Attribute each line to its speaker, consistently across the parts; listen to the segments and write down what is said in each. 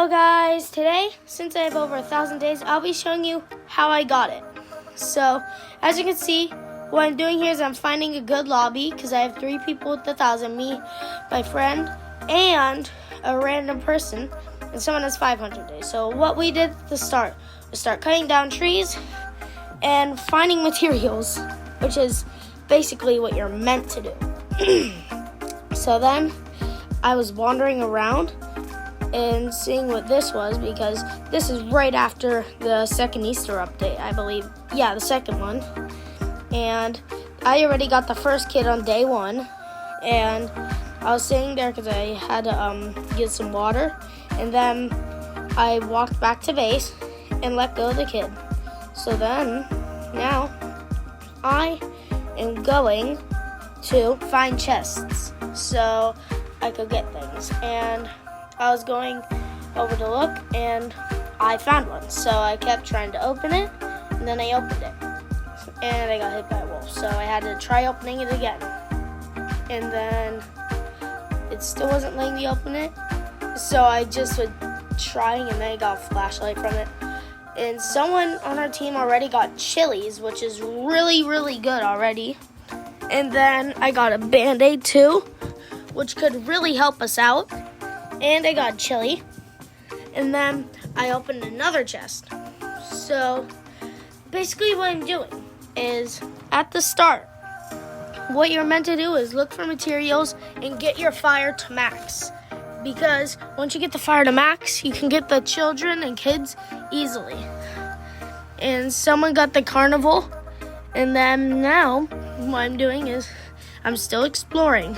Speaker 1: Hello guys, today, since I have over 1,000 days, I'll be showing you how I got it. So, as you can see, what I'm doing here is I'm finding a good lobby, because I have 3 people with 1,000, me, my friend, and a random person, and someone has 500 days. So what we did at the start was start cutting down trees and finding materials, which is basically what you're meant to do. So then, I was wandering around and seeing what this was, because this is right after the second Easter update, I believe. Yeah, the second one. And I already got the first kid on day 1, and I was sitting there because I had to get some water, and then I walked back to base and let go of the kid. So then, now, I am going to find chests so I could get things. And I was going over to look, and I found one. So I kept trying to open it, and then I opened it, and I got hit by a wolf. So I had to try opening it again, and then it still wasn't letting me open it. So I just was trying, and then I got a flashlight from it. And someone on our team already got chilies, which is really, really good already. And then I got a Band-Aid too, which could really help us out. And I got chili. And then I opened another chest. So basically what I'm doing is, at the start, what you're meant to do is look for materials and get your fire to max. Because once you get the fire to max, you can get the children and kids easily. And someone got the carnival. And then now what I'm doing is I'm still exploring,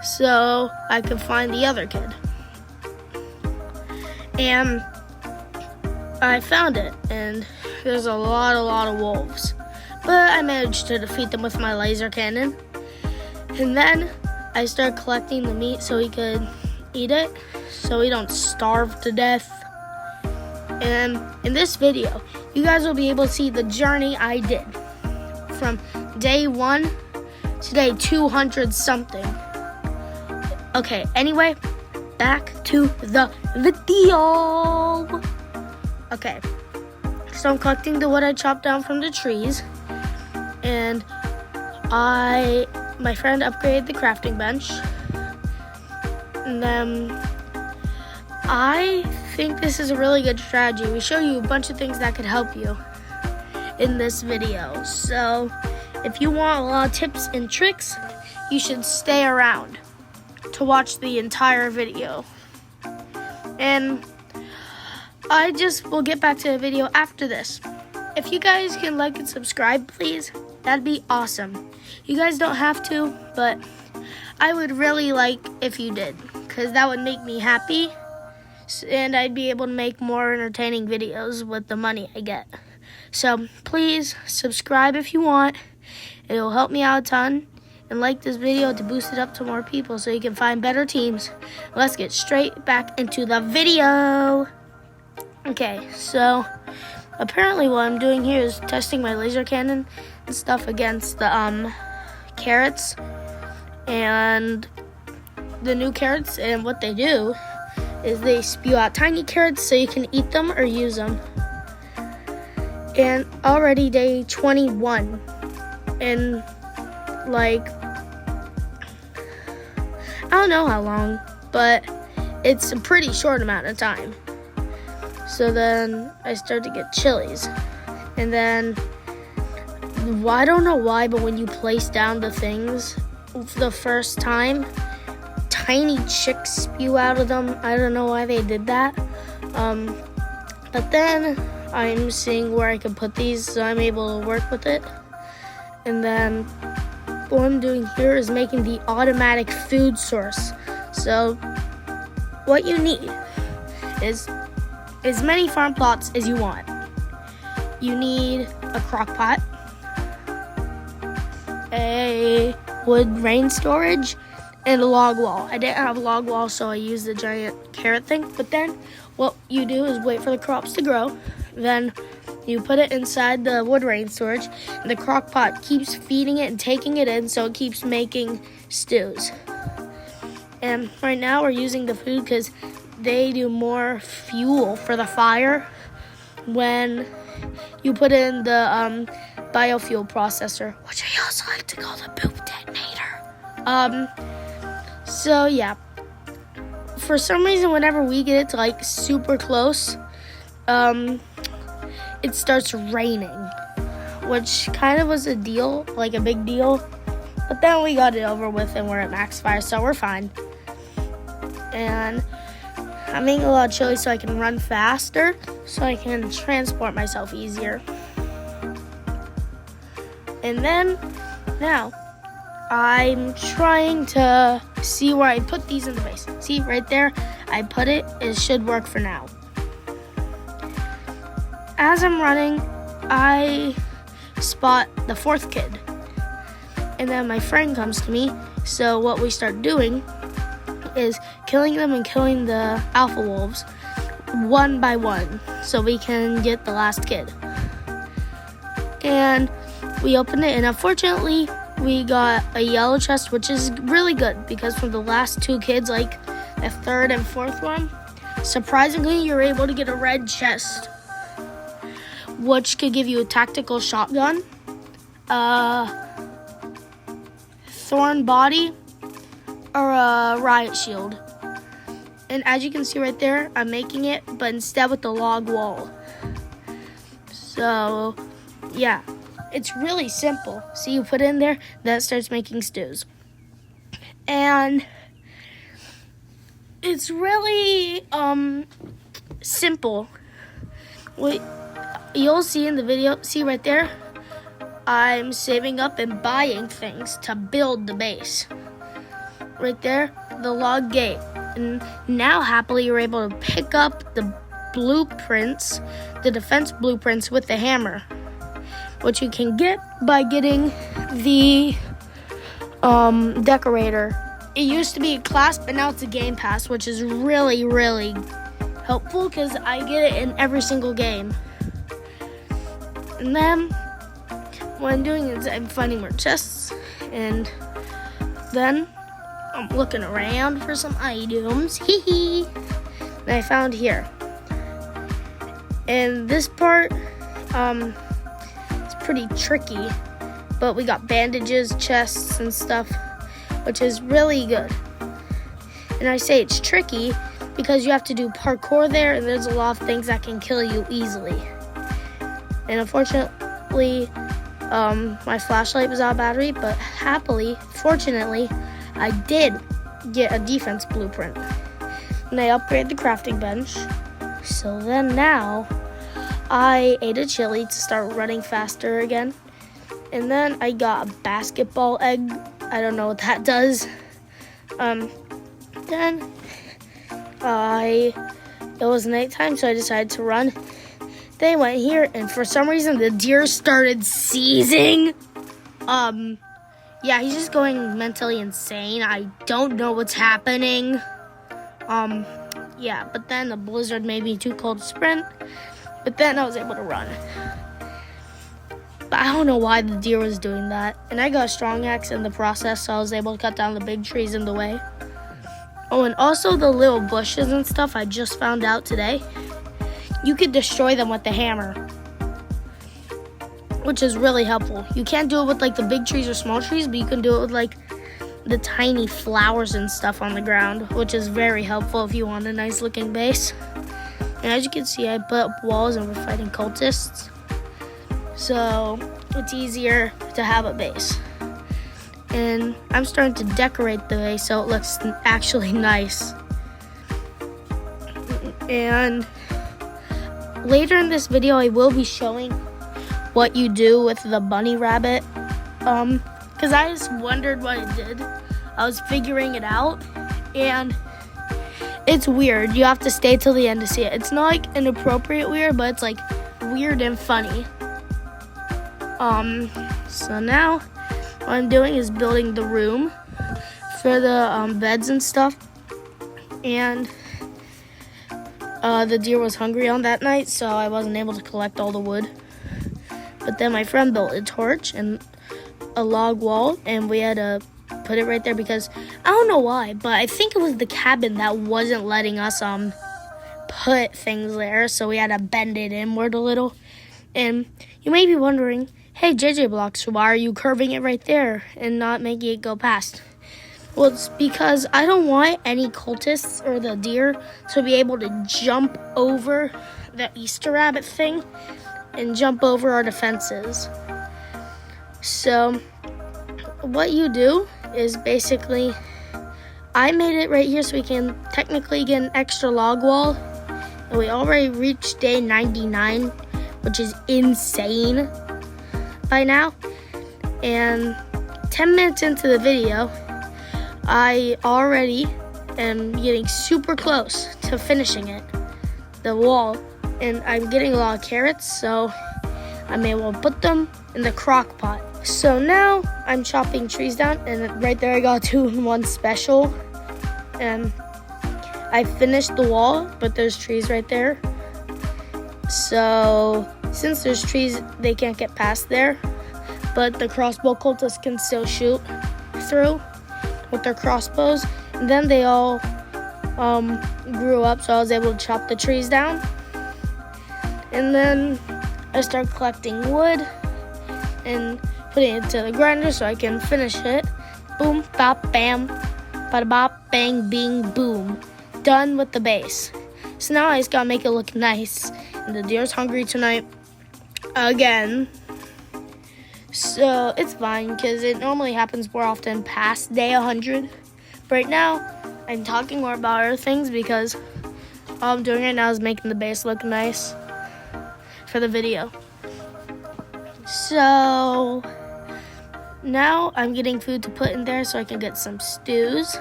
Speaker 1: so I could find the other kid. And I found it, and there's a lot of wolves. But I managed to defeat them with my laser cannon. And then I started collecting the meat so we could eat it, so we don't starve to death. And in this video, you guys will be able to see the journey I did from day 1 to day 200 something. Okay, anyway, back to the video. Okay, so I'm collecting the wood I chopped down from the trees, and my friend upgraded the crafting bench, and then I think this is a really good strategy. We show you a bunch of things that could help you in this video. So if you want a lot of tips and tricks, you should stay around to watch the entire video. And I just will get back to the video after this. If you guys can like and subscribe, please, that'd be awesome. You guys don't have to, but I would really like if you did, because that would make me happy, and I'd be able to make more entertaining videos with the money I get. So please subscribe if you want. It'll help me out a ton. And like this video to boost it up to more people so you can find better teams. Let's get straight back into the video. Okay, so apparently what I'm doing here is testing my laser cannon and stuff against the carrots and the new carrots. And what they do is they spew out tiny carrots so you can eat them or use them. And already day 21, and like, I don't know how long, but it's a pretty short amount of time. So then I start to get chilies, and then I don't know why, but when you place down the things the first time, tiny chicks spew out of them. I don't know why they did that. But then I'm seeing where I can put these, so I'm able to work with it. And then what I'm doing here is making the automatic food source. So what you need is as many farm plots as you want. You need a crock pot, a wood rain storage, and a log wall. I didn't have a log wall, so I used the giant carrot thing. But then what you do is wait for the crops to grow. Then you put it inside the wood rain storage, and the crock pot keeps feeding it and taking it in, so it keeps making stews. And right now we're using the food because they do more fuel for the fire when you put in the biofuel processor, which I also like to call the poop detonator. So yeah, for some reason, whenever we get it to like super close, it starts raining, which kind of was a deal, like a big deal. But then we got it over with and we're at max fire, so we're fine. And I'm making a lot of chili so I can run faster, so I can transport myself easier. And then, now, I'm trying to see where I put these in the base. See, right there, I put it. It should work for now. As I'm running, I spot the 4th kid. And then my friend comes to me. So what we start doing is killing them and killing the alpha wolves one by one so we can get the last kid. And we opened it, and unfortunately we got a yellow chest, which is really good because from the last 2 kids, like the 3rd and 4th one, surprisingly you're able to get a red chest, which could give you a tactical shotgun, thorn body, or a riot shield. And as you can see right there, I'm making it, but instead with the log wall. So yeah, it's really simple. See, you put it in there, that starts making stews. And it's really simple. What you'll see in the video, see right there, I'm saving up and buying things to build the base. Right there, the log gate. And now happily you're able to pick up the blueprints, the defense blueprints with the hammer, which you can get by getting the decorator. It used to be a class, but now it's a game pass, which is really, really helpful because I get it in every single game. And then what I'm doing is I'm finding more chests, and then I'm looking around for some items. Hee hee. And I found here. And this part, it's pretty tricky, but we got bandages, chests, and stuff, which is really good. And I say it's tricky because you have to do parkour there, and there's a lot of things that can kill you easily. And unfortunately, my flashlight was out of battery, but fortunately, I did get a defense blueprint. And I upgraded the crafting bench. So then now, I ate a chili to start running faster again. And then I got a basketball egg. I don't know what that does. Then it was nighttime, so I decided to run. They went here, and for some reason, the deer started seizing. Yeah, he's just going mentally insane. I don't know what's happening. Yeah, but then the blizzard made me too cold to sprint. But then I was able to run. But I don't know why the deer was doing that. And I got a strong axe in the process, so I was able to cut down the big trees in the way. Oh, and also the little bushes and stuff I just found out today. You could destroy them with the hammer, which is really helpful. You can't do it with like the big trees or small trees, but you can do it with like the tiny flowers and stuff on the ground, which is very helpful if you want a nice looking base. And as you can see, I put up walls and we're fighting cultists, so it's easier to have a base. And I'm starting to decorate the base so it looks actually nice. And later in this video, I will be showing what you do with the bunny rabbit, because I just wondered what it did. I was figuring it out, and it's weird. You have to stay till the end to see it. It's not like inappropriate weird, but it's like weird and funny. So now what I'm doing is building the room for the beds and stuff. And the deer was hungry on that night, so I wasn't able to collect all the wood. But then my friend built a torch and a log wall, and we had a put it right there because I don't know why, but I think it was the cabin that wasn't letting us put things there, so we had to bend it inward a little. And you may be wondering, hey, JJ Blocks, why are you curving it right there and not making it go past? Well, it's because I don't want any cultists or the deer to be able to jump over the Easter rabbit thing and jump over our defenses. So what you do is basically, I made it right here so we can technically get an extra log wall. And we already reached day 99, which is insane by now. And 10 minutes into the video, I already am getting super close to finishing it, the wall. And I'm getting a lot of carrots, so I'm able to put them in the crock pot. So now I'm chopping trees down, and right there I got 2-in-1 special. And I finished the wall, but there's trees right there. So since there's trees, they can't get past there. But the crossbow cultists can still shoot through with their crossbows. And then they all grew up, so I was able to chop the trees down. And then I started collecting wood and putting it to the grinder so I can finish it. Boom, bop, bam, bada bop, bang, bing, boom. Done with the base. So now I just gotta make it look nice. And the deer's hungry tonight again. So it's fine because it normally happens more often past day 100. But right now, I'm talking more about other things because all I'm doing right now is making the base look nice for the video. So now I'm getting food to put in there so I can get some stews.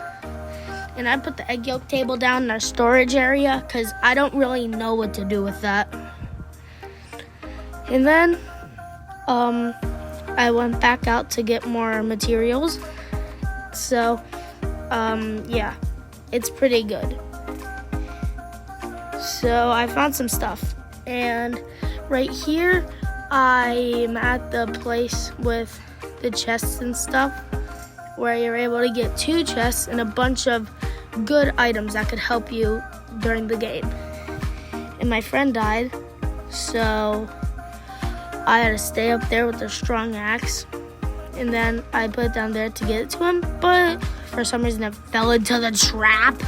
Speaker 1: And I put the egg yolk table down in our storage area because I don't really know what to do with that. And then I went back out to get more materials. So yeah, it's pretty good. So I found some stuff. And right here, I'm at the place with the chests and stuff where you're able to get 2 chests and a bunch of good items that could help you during the game. And my friend died, so I had to stay up there with the strong axe. And then I put it down there to get it to him, but for some reason it fell into the trap.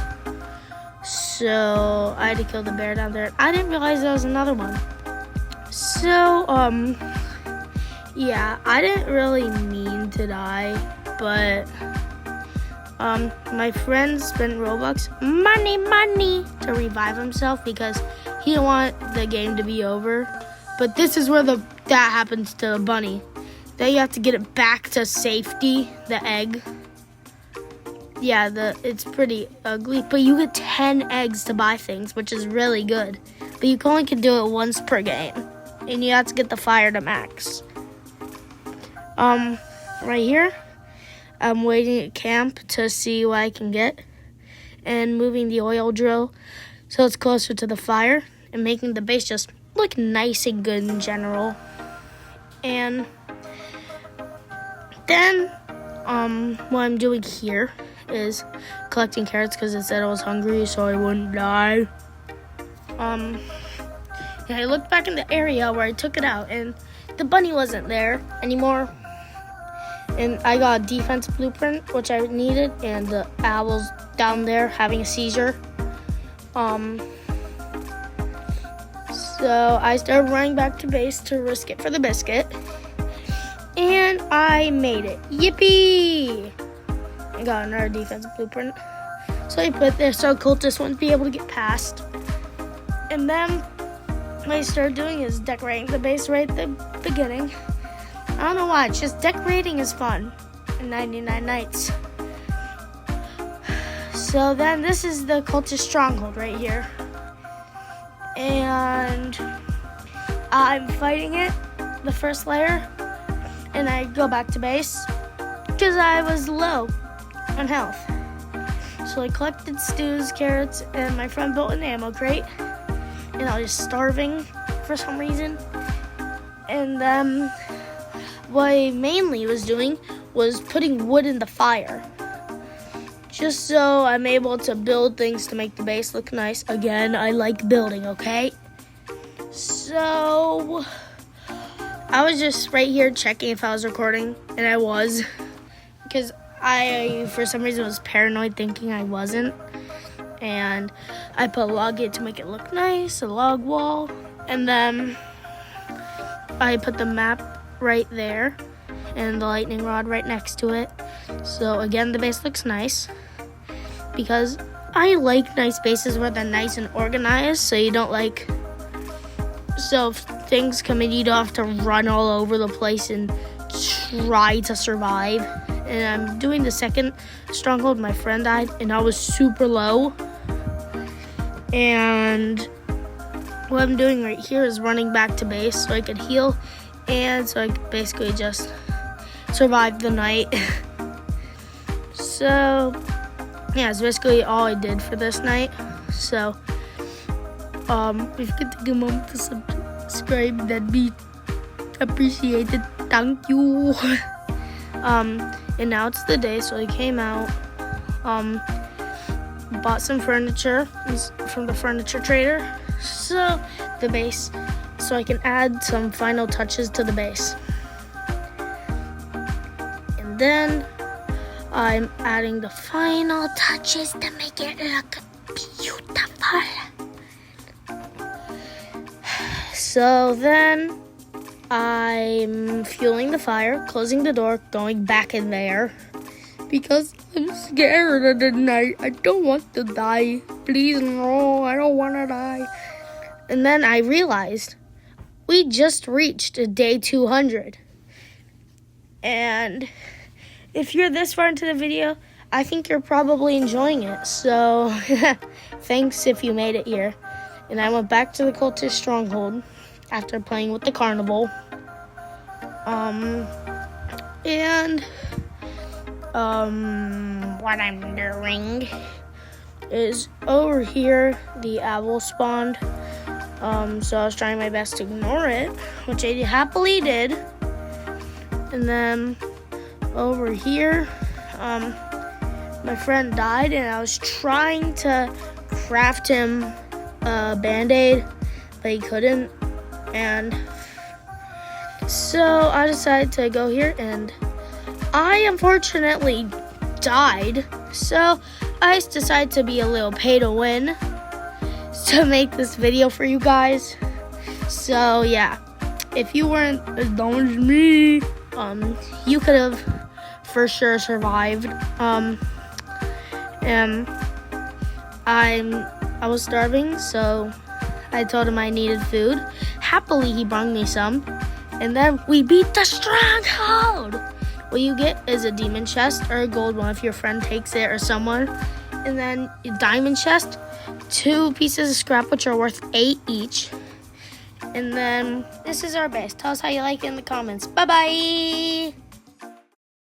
Speaker 1: So I had to kill the bear down there. I didn't realize there was another one. So, yeah, I didn't really mean to die, but my friend spent Robux, money, to revive himself because he didn't want the game to be over. But this is where that happens to the bunny. Then you have to get it back to safety, the egg. Yeah, it's pretty ugly, but you get 10 eggs to buy things, which is really good. But you only can do it once per game, and you have to get the fire to max. Right here, I'm waiting at camp to see what I can get, and moving the oil drill so it's closer to the fire, and making the base just look nice and good in general. And then, what I'm doing here is collecting carrots because it said I was hungry so I wouldn't die. And I looked back in the area where I took it out and the bunny wasn't there anymore. And I got a defense blueprint, which I needed, and the owl's down there having a seizure. So I started running back to base to risk it for the biscuit. And I made it. Yippee! I got another defense blueprint. So I put it there so cultists wouldn't be able to get past. And then what I started doing is decorating the base right at the beginning. I don't know why, it's just decorating is fun in 99 Nights. So then this is the cultist stronghold right here. And I'm fighting it, the first layer, and I go back to base because I was low on health. So I collected stews, carrots, and my friend built an ammo crate. And I was starving for some reason. And what I mainly was doing was putting wood in the fire. Just so I'm able to build things to make the base look nice. Again, I like building, okay? So, I was just right here checking if I was recording, and I was. Because I, for some reason, was paranoid thinking I wasn't. And I put a log in to make it look nice, a log wall. And then I put the map right there and the lightning rod right next to it. So again, the base looks nice because I like nice bases where they're nice and organized, so you don't like, so if things come in, you don't have to run all over the place and try to survive. And I'm doing the second stronghold. My friend died and I was super low. And what I'm doing right here is running back to base so I could heal and so I could basically just survive the night. So yeah, it's basically all I did for this night. So if you could take a moment to subscribe, that'd be appreciated. Thank you. And now it's the day, so I came out, bought some furniture from the furniture trader, so the base, so I can add some final touches to the base. And then I'm adding the final touches to make it look beautiful. So then I'm fueling the fire, closing the door, going back in there because I'm scared of the night. I don't want to die. Please, no, I don't want to die. And then I realized we just reached day 200. And if you're this far into the video, I think you're probably enjoying it. So thanks if you made it here. And I went back to the cultist stronghold after playing with the carnival. What I'm doing is over here, the owl spawned. So I was trying my best to ignore it, which I happily did. And then over here, my friend died, and I was trying to craft him a band-aid, but he couldn't. And so I decided to go here, and I unfortunately died. So I decided to be a little pay to win to make this video for you guys. So yeah, if you weren't as dumb as me, you could have for sure survived. And I was starving, so I told him I needed food. Happily, he brought me some, and then we beat the stronghold. What you get is a demon chest or a gold one if your friend takes it or someone, and then a diamond chest, 2 pieces of scrap which are worth 8 each, and then this is our base. Tell us how you like it in the comments. Bye bye.